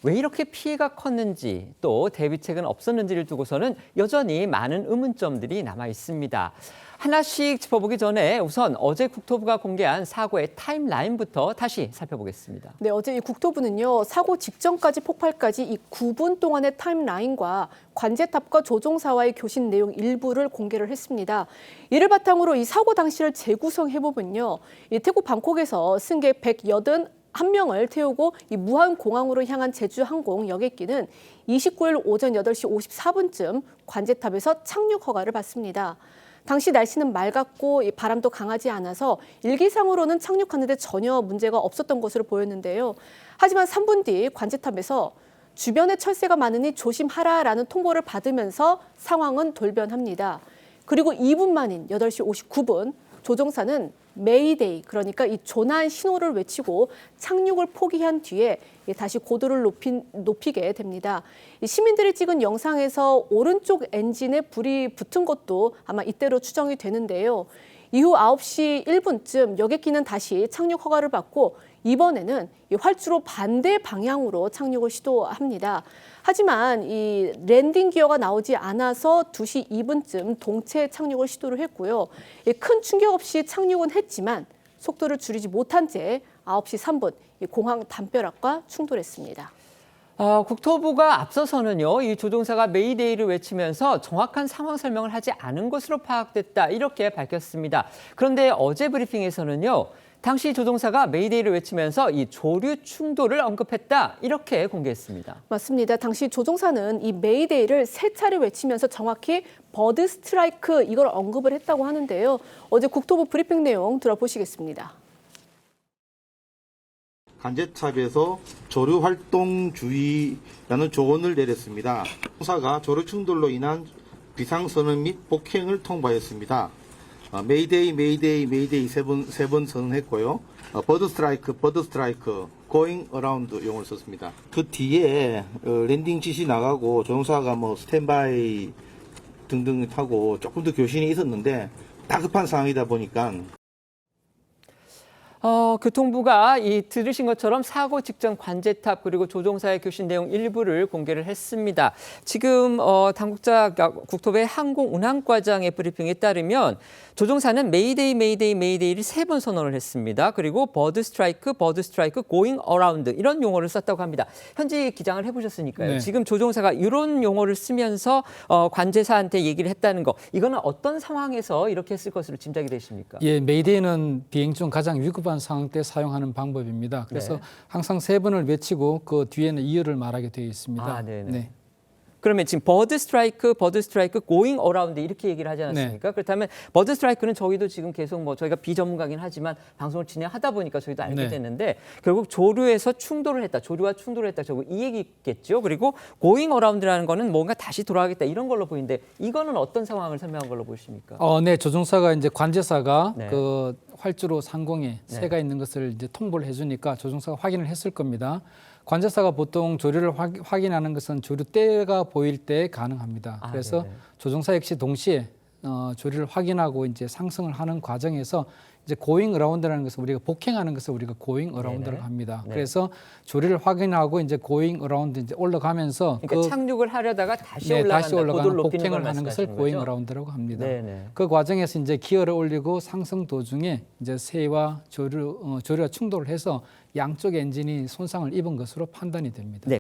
왜 이렇게 피해가 컸는지 또 대비책은 없었는지를 두고서는 여전히 많은 의문점들이 남아 있습니다. 하나씩 짚어보기 전에 우선 어제 국토부가 공개한 사고의 타임라인부터 다시 살펴보겠습니다. 네, 어제 이 국토부는요, 사고 직전까지 폭발까지 이 9분 동안의 타임라인과 관제탑과 조종사와의 교신 내용 일부를 공개를 했습니다. 이를 바탕으로 이 사고 당시를 재구성해보면요, 이 태국 방콕에서 승객 181명을 태우고 이 무안공항으로 향한 제주항공 여객기는 29일 오전 8시 54분쯤 관제탑에서 착륙 허가를 받습니다. 당시 날씨는 맑았고 바람도 강하지 않아서 일기상으로는 착륙하는데 전혀 문제가 없었던 것으로 보였는데요. 하지만 3분 뒤 관제탑에서 주변에 철새가 많으니 조심하라라는 통보를 받으면서 상황은 돌변합니다. 그리고 2분 만인 8시 59분 조종사는 메이데이, 그러니까 이 조난 신호를 외치고 착륙을 포기한 뒤에 다시 고도를 높이게 됩니다. 시민들이 찍은 영상에서 오른쪽 엔진에 불이 붙은 것도 아마 이때로 추정이 되는데요. 이후 9시 1분쯤 여객기는 다시 착륙 허가를 받고 이번에는 활주로 반대 방향으로 착륙을 시도합니다. 하지만 이 랜딩 기어가 나오지 않아서 2시 2분쯤 동체 착륙을 시도를 했고요. 큰 충격 없이 착륙은 했지만 속도를 줄이지 못한 채 9시 3분 공항 담벼락과 충돌했습니다. 국토부가 앞서서는요, 이 조종사가 메이데이를 외치면서 정확한 상황 설명을 하지 않은 것으로 파악됐다 이렇게 밝혔습니다. 그런데 어제 브리핑에서는요, 당시 조종사가 메이데이를 외치면서 이 조류 충돌을 언급했다 이렇게 공개했습니다. 맞습니다. 당시 조종사는 이 메이데이를 3차례 외치면서 정확히 버드 스트라이크 이걸 언급을 했다고 하는데요. 어제 국토부 브리핑 내용 들어보시겠습니다. 관제탑에서 조류 활동 주의라는 조언을 내렸습니다. 조종사가 조류 충돌로 인한 비상선언 및 폭행을 통보하였습니다. 메이데이, 메이데이, 메이데이 세 번 선언했고요. 버드 스트라이크, going around 용어를 썼습니다. 그 뒤에 랜딩 지시 나가고 조종사가 뭐 스탠바이 등등 하고 조금 더 교신이 있었는데 다급한 상황이다 보니까 교통부가 들으신 것처럼 사고 직전 관제탑 그리고 조종사의 교신 내용 일부를 공개를 했습니다. 지금 당국자 국토부의 항공운항과장의 브리핑에 따르면 조종사는 메이데이, 메이데이, 메이데이를 3번 선언을 했습니다. 그리고 버드 스트라이크, going around 이런 용어를 썼다고 합니다. 현지 기장을 해보셨으니까요. 네. 지금 조종사가 이런 용어를 쓰면서 관제사한테 얘기를 했다는 거, 이거는 어떤 상황에서 이렇게 했을 것으로 짐작이 되십니까? 예, 메이데이는 비행 중 가장 위급한 상황 때 사용하는 방법입니다. 그래서 네. 항상 3번을 외치고 그 뒤에는 이유를 말하게 되어 있습니다. 네네. 네. 그러면 지금 버드 스트라이크, going around 이렇게 얘기를 하지 않았습니까? 네. 그렇다면 버드 스트라이크는 저희도 지금 계속 저희가 비전문가긴 하지만 방송을 진행하다 보니까 저희도 알게 네. 됐는데 결국 조류에서 충돌을 했다, 조류와 충돌을 했다, 저거 이 얘기겠죠. 그리고 going around라는 거는 뭔가 다시 돌아가겠다 이런 걸로 보이는데 이거는 어떤 상황을 설명한 걸로 보십니까? 네, 조종사가 이제 관제사가 네. 그 활주로 상공에 새가 있는 것을 이제 통보를 해주니까 조종사가 확인을 했을 겁니다. 관제사가 보통 조류를 확인하는 것은 조류대가 보일 때 가능합니다. 그래서 네네. 조종사 역시 동시에 조류를 확인하고 이제 상승을 하는 과정에서 이제 going around라는 것을 우리가 복행하는 것을 우리가 going around라고 네네. 합니다. 네. 그래서 조류를 확인하고 이제 going around 이제 올라가면서 그러니까 착륙을 하려다가 다시 올라간다, 다시 올라가는 고도를 높이는 폭행을 걸 하는 것을 말씀하시는 going 거죠? around라고 합니다. 네네. 그 과정에서 이제 기어를 올리고 상승 도중에 이제 새와 조류가 충돌을 해서 양쪽 엔진이 손상을 입은 것으로 판단이 됩니다. 네.